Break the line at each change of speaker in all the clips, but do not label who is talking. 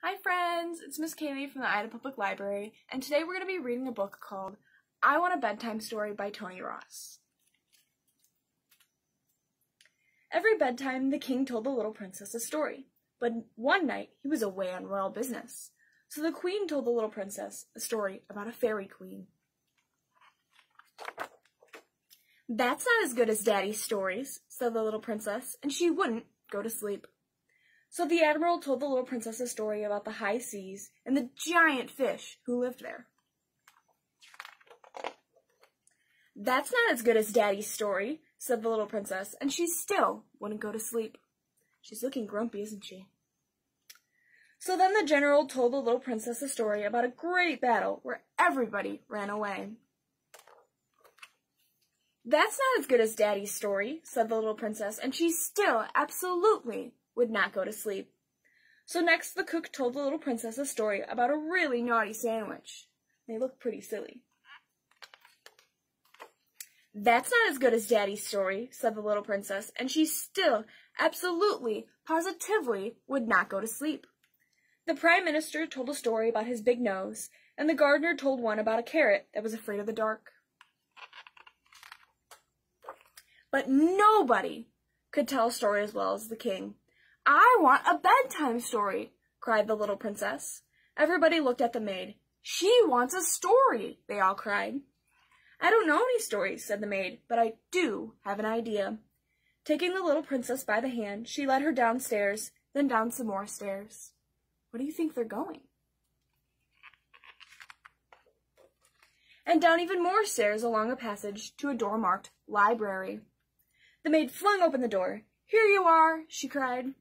Hi friends, it's Miss Kaylee from the Ida Public Library, and today we're going to be reading a book called I Want a Bedtime Story by Tony Ross. Every bedtime, the king told the little princess a story, but one night he was away on royal business. So the queen told the little princess a story about a fairy queen. That's not as good as Daddy's stories, said the little princess, and she wouldn't go to sleep. So the admiral told the little princess a story about the high seas and the giant fish who lived there. That's not as good as Daddy's story, said the little princess, and she still wouldn't go to sleep. She's looking grumpy, isn't she? So then the general told the little princess a story about a great battle where everybody ran away. That's not as good as Daddy's story, said the little princess, and she still absolutely would not go to sleep. So next the cook told the little princess a story about a really naughty sandwich. They looked pretty silly. That's not as good as Daddy's story, said the little princess, and she still absolutely, positively would not go to sleep. The prime minister told a story about his big nose, and the gardener told one about a carrot that was afraid of the dark. But nobody could tell a story as well as the king. I want a bedtime story, cried the little princess. Everybody looked at the maid. She wants a story, they all cried. I don't know any stories, said the maid, but I do have an idea. Taking the little princess by the hand, she led her downstairs, then down some more stairs. Where do you think they're going? And down even more stairs along a passage to a door marked library. The maid flung open the door. Here you are, she cried.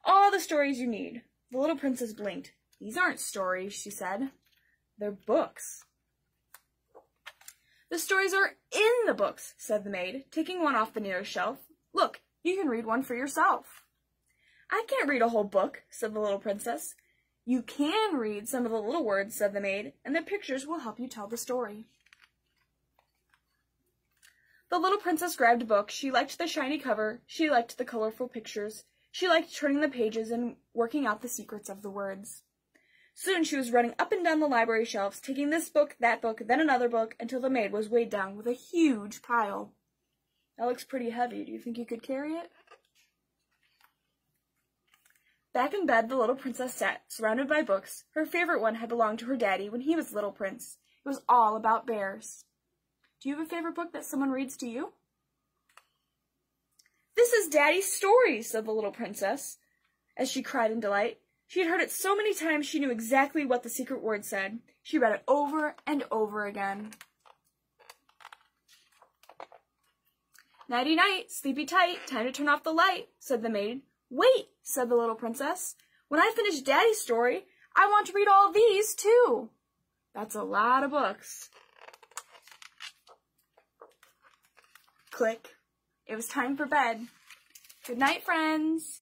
All the stories you need. The little princess blinked. These aren't stories, she said. They're books. The stories are in the books, said the maid, taking one off the nearest shelf. Look, you can read one for yourself. I can't read a whole book, said the little princess. You can read some of the little words, said the maid, and the pictures will help you tell the story. The little princess grabbed a book. She liked the shiny cover. She liked the colorful pictures. She liked turning the pages and working out the secrets of the words. Soon she was running up and down the library shelves, taking this book, then another book, until the maid was weighed down with a huge pile. That looks pretty heavy. Do you think you could carry it? Back in bed, the little princess sat, surrounded by books. Her favorite one had belonged to her daddy when he was little prince. It was all about bears. Do you have a favorite book that someone reads to you? This is Daddy's story, said the little princess, as she cried in delight. She had heard it so many times she knew exactly what the secret word said. She read it over and over again. Nighty-night, sleepy tight, time to turn off the light, said the maid. Wait, said the little princess. When I finish Daddy's story, I want to read all these, too. That's a lot of books. Click. It was time for bed. Good night, friends.